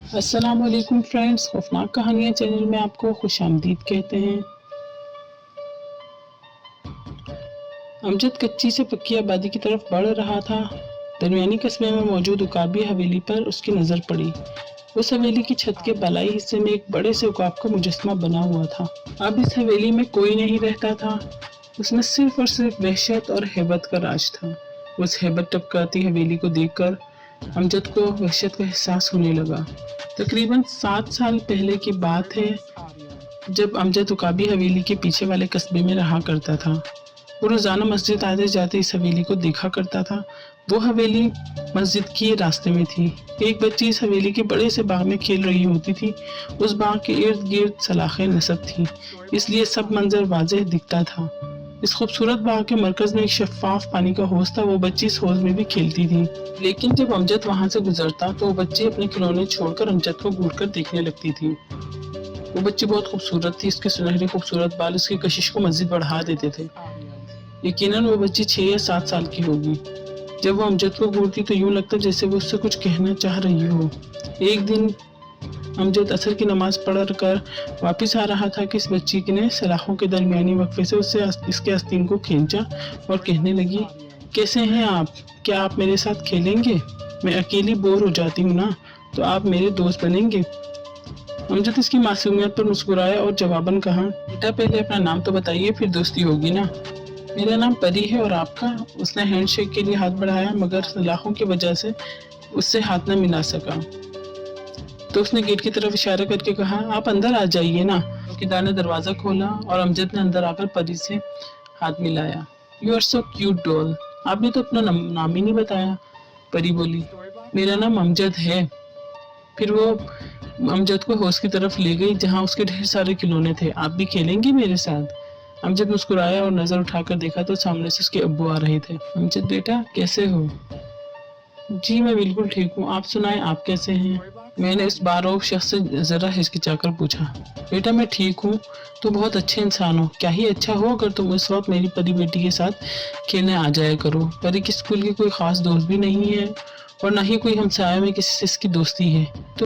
السلام علیکم فرینڈز، خوفناک کہانیاں چینل میں آپ کو خوش آمدید کہتے ہیں۔ امجد کچی سے پکی آبادی کی طرف بڑھ رہا تھا۔ درمیانی قصبے میں موجود عقابی حویلی پر اس کی نظر پڑی۔ اس حویلی کی چھت کے بالائی حصے میں ایک بڑے سے عقاب کا مجسمہ بنا ہوا تھا۔ اب اس حویلی میں کوئی نہیں رہتا تھا۔ اس میں صرف اور صرف وحشت اور ہیبت کا راج تھا۔ اس ہیبت ٹپکاتی حویلی کو دیکھ کر امجد کو وحشت کا احساس ہونے لگا۔ تقریباً 7 سال پہلے کی بات ہے، جب امجد عقابی حویلی کے پیچھے والے قصبے میں رہا کرتا تھا۔ وہ روزانہ مسجد آتے جاتے اس حویلی کو دیکھا کرتا تھا۔ وہ حویلی مسجد کی راستے میں تھی۔ ایک بچی اس حویلی کے بڑے سے باغ میں کھیل رہی ہوتی تھی۔ اس باغ کے ارد گرد سلاخیں نصب تھیں، اس لیے سب منظر واضح دکھتا تھا۔ اس خوبصورت باغ کے مرکز میں ایک شفاف پانی کا حوض تھا۔ وہ بچی اس حوض میں بھی کھیلتی تھی، لیکن جب امجد وہاں سے گزرتا تو وہ بچی اپنے کھلونے چھوڑ کر امجد کو گھور کر دیکھنے لگتی تھی۔ وہ بچی بہت خوبصورت تھی۔ اس کے سنہرے خوبصورت بال اس کی کشش کو مزید بڑھا دیتے تھے۔ یقیناً وہ بچی 6 یا 7 سال کی ہوگی۔ جب وہ امجد کو گھورتی تو یوں لگتا جیسے وہ اس سے کچھ کہنا چاہ رہی ہو۔ ایک دن امجد عصر کی نماز پڑھ کر واپس آ رہا تھا کہ اس بچی نے سلاخوں کے درمیانی وقفے سے اس کے آستین کو کھینچا اور کہنے لگی، کیسے ہیں آپ؟ کیا آپ میرے ساتھ کھیلیں گے؟ میں اکیلی بور ہو جاتی ہوں نا، تو آپ میرے دوست بنیں گے؟ امجد اس کی معصومیت پر مسکرایا اور جواباً کہا، بیٹا پہلے اپنا نام تو بتائیے، پھر دوستی ہوگی نا۔ میرا نام پری ہے، اور آپ کا؟ اس نے ہینڈ شیک کے لیے ہاتھ بڑھایا، مگر سلاخوں کی وجہ سے اس سے ہاتھ نہ ملا سکا۔ تو اس نے گیٹ کی طرف اشارہ کر کے کہا، آپ اندر آ جائیے نا۔ چوکیدار نے دروازہ کھولا اور امجد نے اندر آ کر پری سے ہاتھ ملایا۔ یو آر سو کیوٹ ڈول، آپ نے تو اپنا نام ہی نہیں بتایا۔ پری بولی، میرا نام امجد ہے۔ پھر وہ امجد کو حوض کی طرف لے گئی جہاں اس کے ڈھیر سارے کھلونے تھے۔ آپ بھی کھیلیں گے میرے ساتھ؟ امجد مسکرایا اور نظر اٹھا کر دیکھا تو سامنے سے اس کے ابو آ رہے تھے۔ امجد بیٹا کیسے ہو؟ جی میں بالکل ٹھیک ہوں، آپ سنائیں آپ کیسے ہیں؟ میں نے اس بارعب شخص سے ذرا ہچکچا کر پوچھا۔ بیٹا میں ٹھیک ہوں، تو بہت اچھے انسان ہو۔ کیا ہی اچھا ہو اگر تم اس وقت میری پری بیٹی کے ساتھ کھیلنے آ جایا کرو۔ پری کے اسکول کی کوئی خاص دوست بھی نہیں ہے، اور نہ ہی کوئی ہمسایہ میں کسی سے اس کی دوستی ہے۔ تو